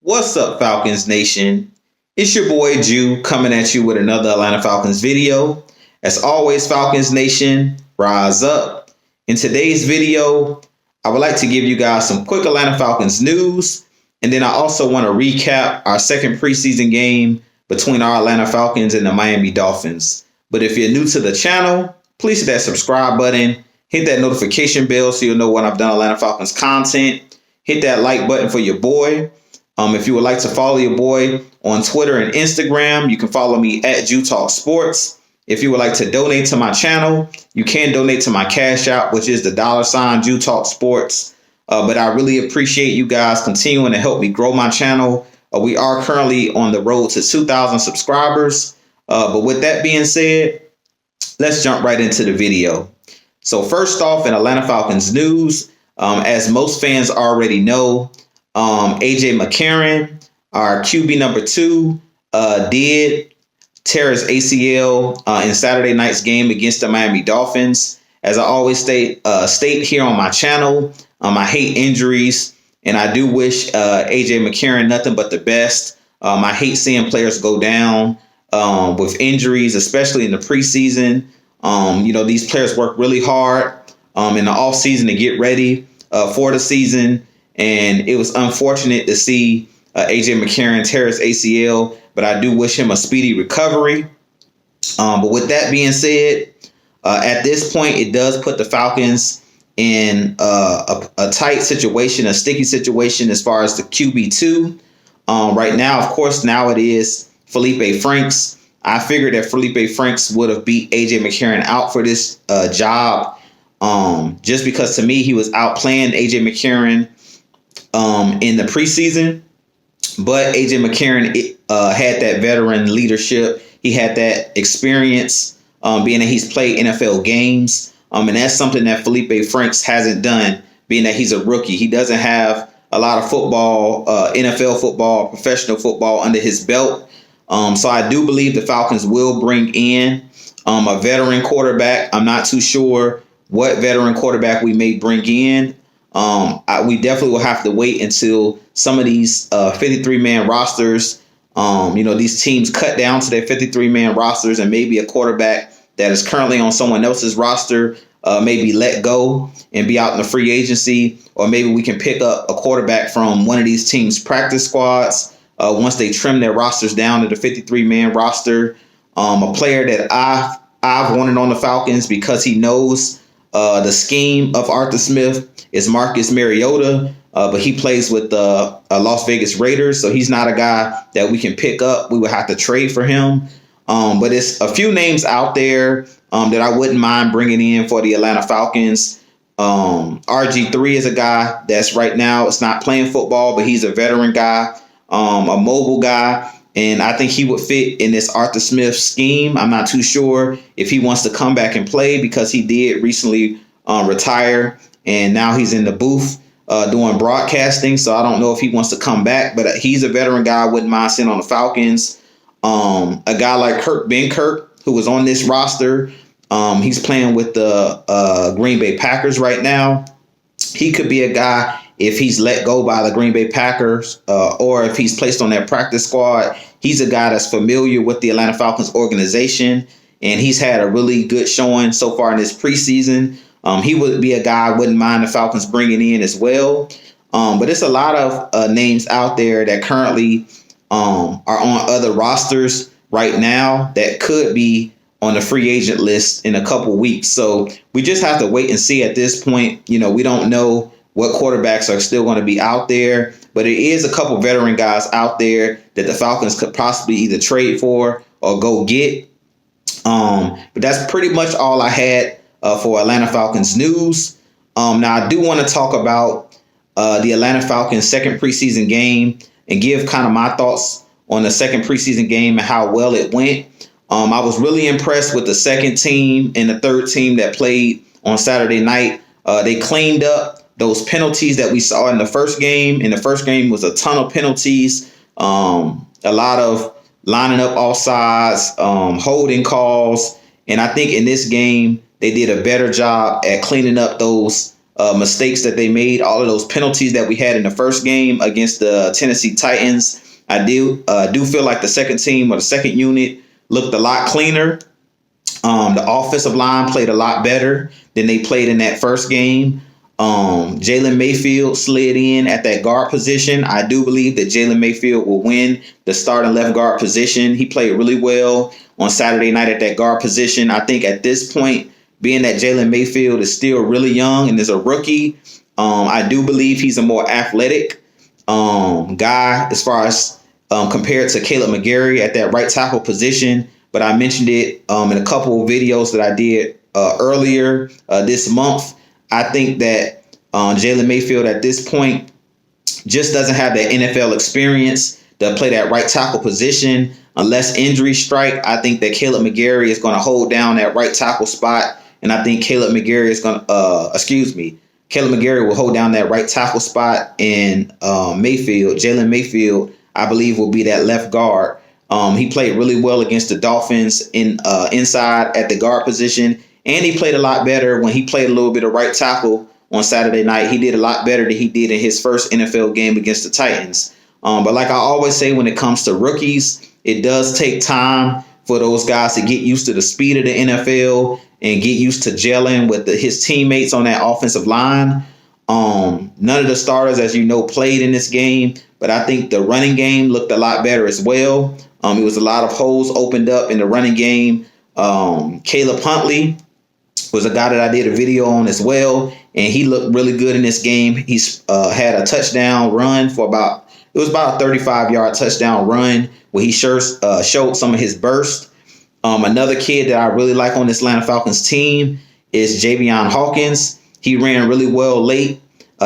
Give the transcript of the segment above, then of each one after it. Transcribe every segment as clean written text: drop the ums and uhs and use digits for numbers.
What's up, Falcons Nation? It's your boy Jew coming at you with another Atlanta Falcons video. As always, Falcons Nation, rise up. In today's video, I would like to give you guys some quick Atlanta Falcons news, and then I also want to recap our second preseason game between our Atlanta Falcons and the Miami Dolphins. But if you're new to the channel, please hit that subscribe button, hit that notification bell so you'll know when I've done Atlanta Falcons content. Hit that like button for your boy. If you would like to follow your boy on Twitter and Instagram, you can follow me at Jew Talk Sports. If you would like to donate to my channel, you can donate to my Cash App, which is the $ Jew Talk Sports. But I really appreciate you guys continuing to help me grow my channel. We are currently on the road to 2,000 subscribers. But with that being said, let's jump right into the video. So first off, in Atlanta Falcons news, as most fans already know, AJ McCarron, our QB number 2, did tear his ACL in Saturday night's game against the Miami Dolphins. As I always state here on my channel, I hate injuries, and I do wish AJ McCarron nothing but the best. I hate seeing players go down with injuries, especially in the preseason. These players work really hard in the offseason to get ready for the season. And it was unfortunate to see AJ McCarron tear his ACL, but I do wish him a speedy recovery. But with that being said, at this point, it does put the Falcons in a tight situation, a sticky situation as far as the QB2. Right now, of course, now it is Felipe Franks. I figured that Felipe Franks would have beat AJ McCarron out for this job just because to me, he was outplaying AJ McCarron in the preseason, but AJ McCarron had that veteran leadership. He had that experience, being that he's played NFL games, and that's something that Felipe Franks hasn't done, being that he's a rookie. He doesn't have a lot of football, NFL football, professional football under his belt. So I do believe the Falcons will bring in a veteran quarterback. I'm not too sure what veteran quarterback we may bring in. We definitely will have to wait until some of these 53-man rosters, these teams cut down to their 53-man rosters, and maybe a quarterback that is currently on someone else's roster may be let go and be out in the free agency, or maybe we can pick up a quarterback from one of these teams' practice squads once they trim their rosters down to the 53-man roster. A player that I've wanted on the Falcons because he knows the scheme of Arthur Smith is Marcus Mariota, but he plays with the Las Vegas Raiders, so he's not a guy that we can pick up. We would have to trade for him. But it's a few names out there that I wouldn't mind bringing in for the Atlanta Falcons. RG3 is a guy that's right now, it's not playing football, but he's a veteran guy, a mobile guy. And I think he would fit in this Arthur Smith scheme. I'm not too sure if he wants to come back and play because he did recently retire, and now he's in the booth doing broadcasting. So I don't know if he wants to come back, but he's a veteran guy I wouldn't mind seeing on the Falcons. A guy like Kurt Benkert, who was on this roster, he's playing with the Green Bay Packers right now. He could be a guy, if he's let go by the Green Bay Packers or if he's placed on that practice squad, he's a guy that's familiar with the Atlanta Falcons organization, and he's had a really good showing so far in this preseason. He would be a guy I wouldn't mind the Falcons bringing in as well. But it's a lot of names out there that currently are on other rosters right now that could be on the free agent list in a couple weeks. So we just have to wait and see at this point. We don't know what quarterbacks are still going to be out there, but it is a couple veteran guys out there that the Falcons could possibly either trade for or go get. But that's pretty much all I had for Atlanta Falcons news. Now, I do want to talk about the Atlanta Falcons second preseason game and give kind of my thoughts on the second preseason game and how well it went. I was really impressed with the second team and the third team that played on Saturday night. They cleaned up those penalties that we saw in the first game. In the first game was a ton of penalties, a lot of lining up all sides, holding calls. And I think in this game, they did a better job at cleaning up those mistakes that they made, all of those penalties that we had in the first game against the Tennessee Titans. I do feel like the second team or the second unit looked a lot cleaner. The offensive line played a lot better than they played in that first game. Jalen Mayfield slid in at that guard position. I do believe that Jalen Mayfield will win the starting left guard position. He played really well on Saturday night at that guard position. I think at this point, being that Jalen Mayfield is still really young and is a rookie, I do believe he's a more athletic guy as far as compared to Caleb McGarry at that right tackle position. But I mentioned it in a couple of videos that I did earlier this month. I think that Jalen Mayfield at this point just doesn't have that NFL experience to play that right tackle position. Unless injuries strike, I think that Caleb McGarry is going to hold down that right tackle spot. And I think Caleb McGarry will hold down that right tackle spot. And Jalen Mayfield, I believe, will be that left guard. He played really well against the Dolphins inside at the guard position. And he played a lot better when he played a little bit of right tackle on Saturday night. He did a lot better than he did in his first NFL game against the Titans. But like I always say, when it comes to rookies, it does take time for those guys to get used to the speed of the NFL and get used to gelling with his teammates on that offensive line. None of the starters, as you know, played in this game, but I think the running game looked a lot better as well. It was a lot of holes opened up in the running game. Caleb Huntley was a guy that I did a video on as well, and he looked really good in this game. He's had a touchdown run for about a 35-yard touchdown run where he showed some of his burst. Another kid that I really like on this Atlanta Falcons team is Javion Hawkins. He ran really well late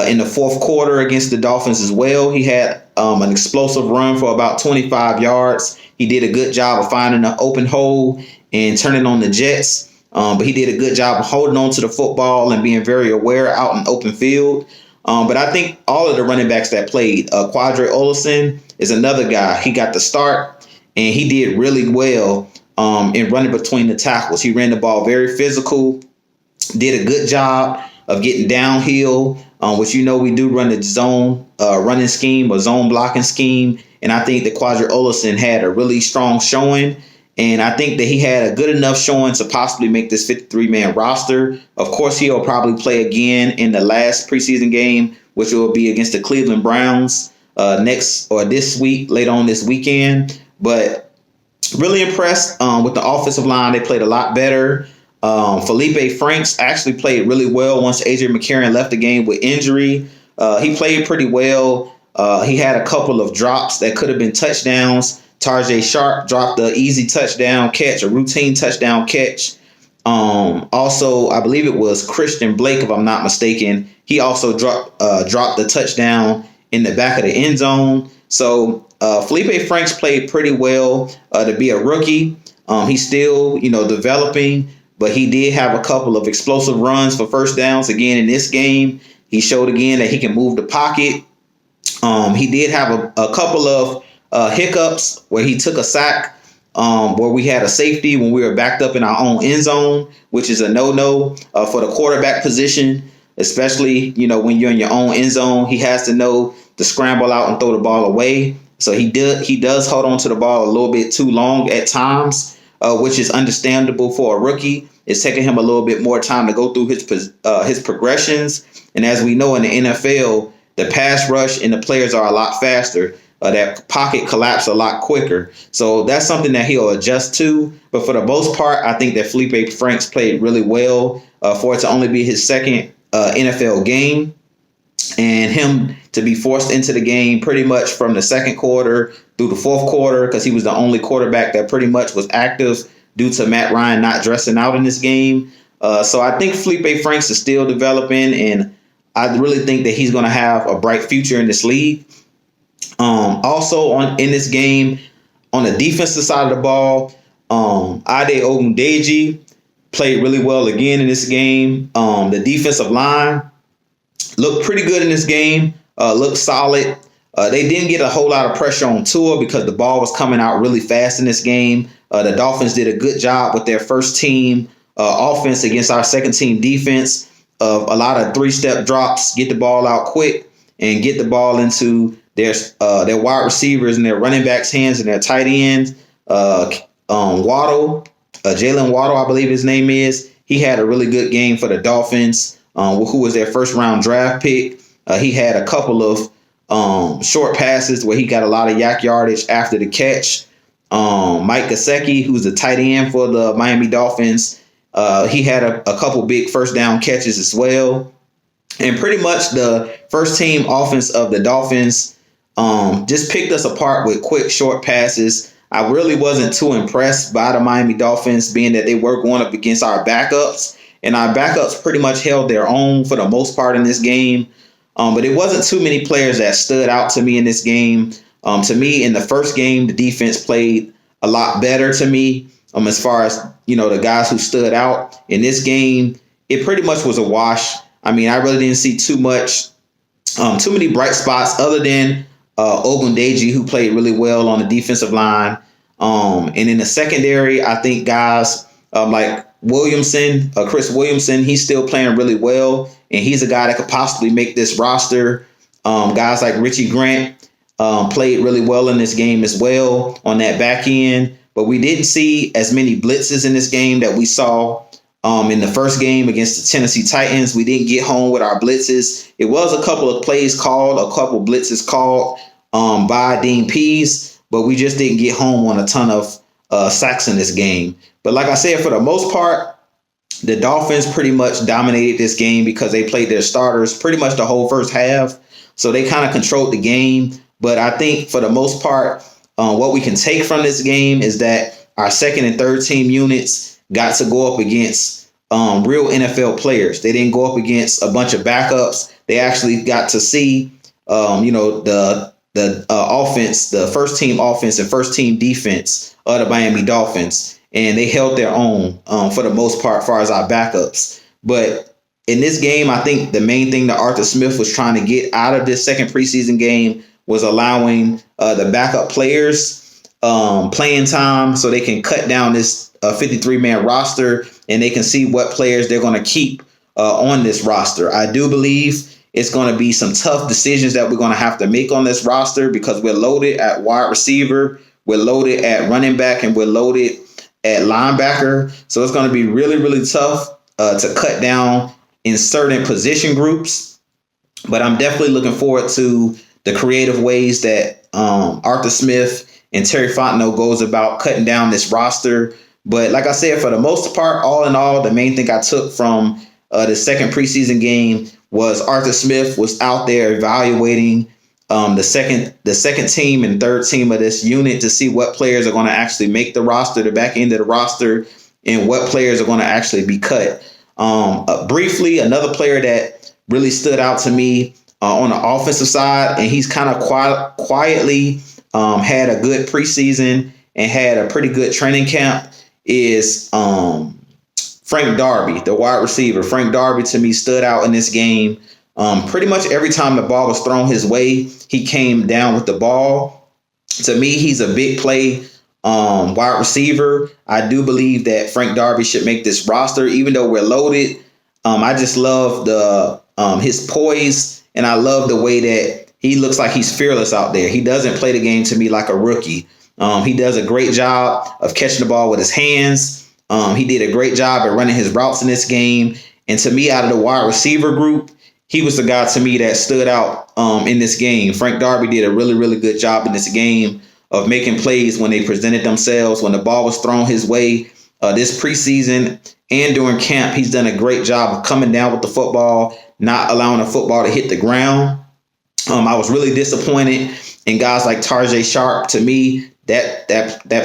in the fourth quarter against the Dolphins as well. He had an explosive run for about 25 yards. He did a good job of finding an open hole and turning on the Jets. But he did a good job of holding on to the football and being very aware out in open field. But I think all of the running backs that played, Quadre Olison is another guy. He got the start, and he did really well in running between the tackles. He ran the ball very physical, did a good job of getting downhill, which we do run the zone running scheme or zone blocking scheme. And I think that Quadre Olison had a really strong showing. And I think that he had a good enough showing to possibly make this 53-man roster. Of course, he'll probably play again in the last preseason game, which will be against the Cleveland Browns this week, later on this weekend. But really impressed with the offensive line. They played a lot better. Felipe Franks actually played really well once A.J. McCarron left the game with injury. He played pretty well. He had a couple of drops that could have been touchdowns. Tarjay Sharp dropped the easy touchdown catch, a routine touchdown catch. Also, I believe it was Christian Blake, if I'm not mistaken. He also dropped the touchdown in the back of the end zone. So Felipe Franks played pretty well to be a rookie. He's still, developing, but he did have a couple of explosive runs for first downs again in this game. He showed again that he can move the pocket. He did have a couple of hiccups where he took a sack where we had a safety when we were backed up in our own end zone, which is a no-no for the quarterback position, especially, when you're in your own end zone. He has to know to scramble out and throw the ball away. So he does hold on to the ball a little bit too long at times, which is understandable for a rookie. It's taking him a little bit more time to go through his progressions. And as we know in the NFL, the pass rush and the players are a lot faster. That pocket collapse a lot quicker. So that's something that he'll adjust to. But for the most part, I think that Felipe Franks played really well for it to only be his second NFL game. And him to be forced into the game pretty much from the second quarter through the fourth quarter, because he was the only quarterback that pretty much was active due to Matt Ryan not dressing out in this game. So I think Felipe Franks is still developing, and I really think that he's going to have a bright future in this league. Also in this game, on the defensive side of the ball, Ade Ogundeji played really well again in this game. The defensive line looked pretty good in this game, looked solid. They didn't get a whole lot of pressure on Tua because the ball was coming out really fast in this game. The Dolphins did a good job with their first team offense against our second team defense. a lot of 3-step drops, get the ball out quick, and get the ball into their wide receivers and their running backs' hands and their tight ends. Waddle, Jalen Waddle, I believe his name is. He had a really good game for the Dolphins, who was their first-round draft pick. He had a couple of short passes where he got a lot of yak yardage after the catch. Mike Gesicki, who's the tight end for the Miami Dolphins, he had a couple big first down catches as well. And pretty much the first team offense of the Dolphins just picked us apart with quick, short passes. I really wasn't too impressed by the Miami Dolphins, being that they were going up against our backups. And our backups pretty much held their own for the most part in this game. But it wasn't too many players that stood out to me in this game. To me, in the first game, the defense played a lot better to me as far as, the guys who stood out. In this game, it pretty much was a wash. I mean, I really didn't see too many bright spots other than Ogundeji, who played really well on the defensive line. And in the secondary, I think guys like Williamson, Chris Williamson, he's still playing really well. And he's a guy that could possibly make this roster. Guys like Richie Grant played really well in this game as well on that back end. But we didn't see as many blitzes in this game that we saw in the first game against the Tennessee Titans. We didn't get home with our blitzes. It was a couple of plays called, a couple blitzes called by Dean Pease, but we just didn't get home on a ton of sacks in this game. But like I said, for the most part, the Dolphins pretty much dominated this game because they played their starters pretty much the whole first half. So they kind of controlled the game. But I think for the most part, what we can take from this game is that our second and third team units got to go up against real NFL players. They didn't go up against a bunch of backups. They actually got to see, the offense, the first team offense and first team defense of the Miami Dolphins. And they held their own for the most part as far as our backups. But in this game, I think the main thing that Arthur Smith was trying to get out of this second preseason game was allowing the backup players playing time so they can cut down this 53-man roster and they can see what players they're going to keep on this roster. I do believe it's going to be some tough decisions that we're going to have to make on this roster because we're loaded at wide receiver, we're loaded at running back, and we're loaded at linebacker. So it's going to be really, really tough to cut down in certain position groups. But I'm definitely looking forward to the creative ways that Arthur Smith and Terry Fontenot goes about cutting down this roster. But like I said, for the most part, all in all, the main thing I took from the second preseason game was Arthur Smith was out there evaluating the second team and third team of this unit to see what players are going to actually make the roster, the back end of the roster, and what players are going to actually be cut. Briefly, another player that really stood out to me on the offensive side, and he's kind of quietly had a good preseason and had a pretty good training camp, is Frank Darby, the wide receiver. Frank Darby, to me, stood out in this game. Pretty much every time the ball was thrown his way, he came down with the ball. To me, he's a big play wide receiver. I do believe that Frank Darby should make this roster, even though we're loaded. I just love his poise, and I love the way that he looks like he's fearless out there. He doesn't play the game to me like a rookie. He does a great job of catching the ball with his hands. He did a great job at running his routes in this game. And to me, out of the wide receiver group, he was the guy to me that stood out in this game. Frank Darby did a really, really good job in this game of making plays when they presented themselves, when the ball was thrown his way. This preseason and during camp, he's done a great job of coming down with the football, not allowing the football to hit the ground. I was really disappointed in guys like Tarjay Sharp. To me, that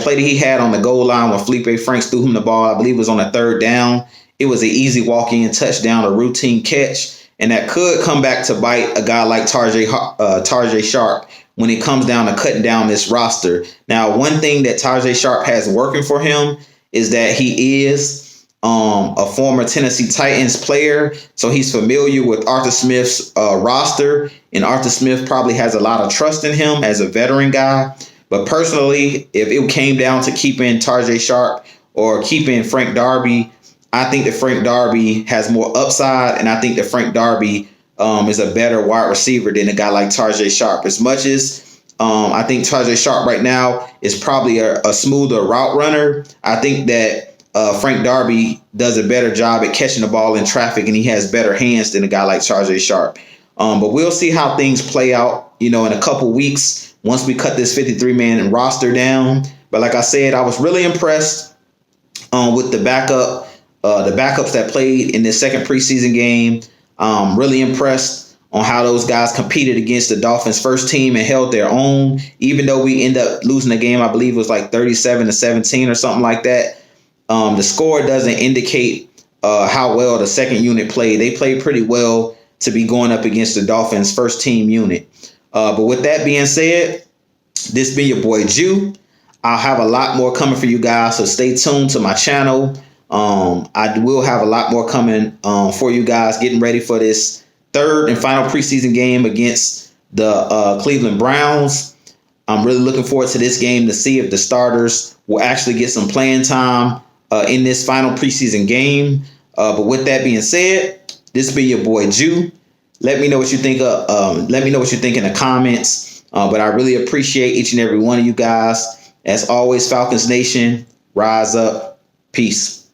play that he had on the goal line when Felipe Franks threw him the ball, I believe it was on a third down. It was an easy walk-in touchdown, a routine catch. And that could come back to bite a guy like Tarjay Sharp when it comes down to cutting down this roster. Now, one thing that Tarjay Sharp has working for him is that he is a former Tennessee Titans player. So he's familiar with Arthur Smith's roster. And Arthur Smith probably has a lot of trust in him as a veteran guy. But personally, if it came down to keeping Tarjay Sharp or keeping Frank Darby, I think that Frank Darby has more upside, and I think that Frank Darby is a better wide receiver than a guy like Tajae Sharpe. As much as I think Tajae Sharpe right now is probably a smoother route runner, I think that Frank Darby does a better job at catching the ball in traffic, and he has better hands than a guy like Tajae Sharpe. But we'll see how things play out, in a couple weeks once we cut this 53-man roster down. But like I said, I was really impressed with the backups that played in this second preseason game. Really impressed on how those guys competed against the Dolphins' first team and held their own, even though we end up losing the game. I believe it was like 37-17 or something like that. The score doesn't indicate how well the second unit played. They played pretty well to be going up against the Dolphins' first team unit. But with that being said, this been your boy Jew. I'll have a lot more coming for you guys, so stay tuned to my channel. I will have a lot more coming for you guys, getting ready for this third and final preseason game against the Cleveland Browns. I'm really looking forward to this game to see if the starters will actually get some playing time in this final preseason game. But with that being said, this has been your boy Jew. Let me know what you think. Let me know what you think in the comments. But I really appreciate each and every one of you guys. As always, Falcons Nation, rise up. Peace.